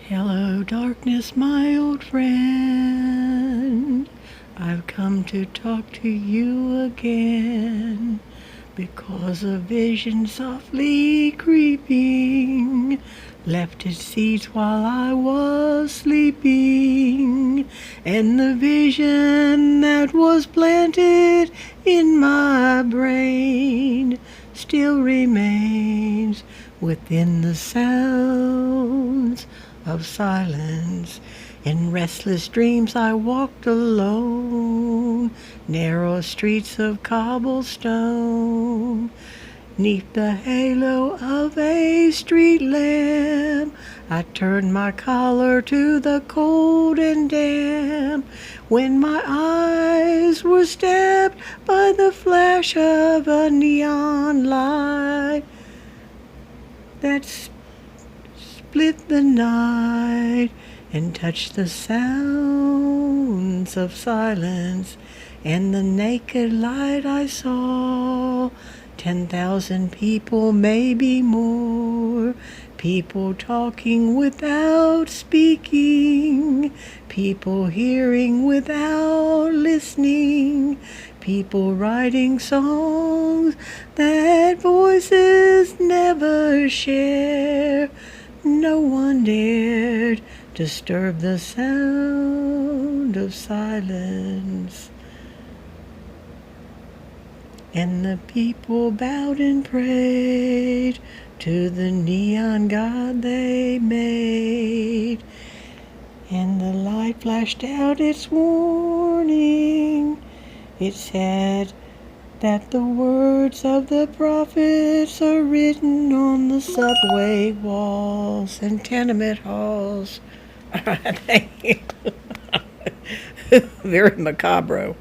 Hello, darkness, my old friend. I've come to talk to you again because a vision softly creeping left its seeds while I was sleeping, and the vision that was planted in my brain still remains within the sounds of silence. In restless dreams I walked alone, narrow streets of cobblestone. 'Neath the halo of a street lamp, I turned my collar to the cold and damp, when my eyes were stabbed by the flash of a neon light that split the night and touched the sounds of silence. And the naked light I saw 10,000 people, maybe more. People talking without speaking. People hearing without listening. People writing songs that voices never share. No one dared disturb the sound of silence. And the people bowed and prayed to the neon god they made. And the light flashed out its warning. It said that the words of the prophets are written on the subway walls and tenement halls. Thank you. Very macabre.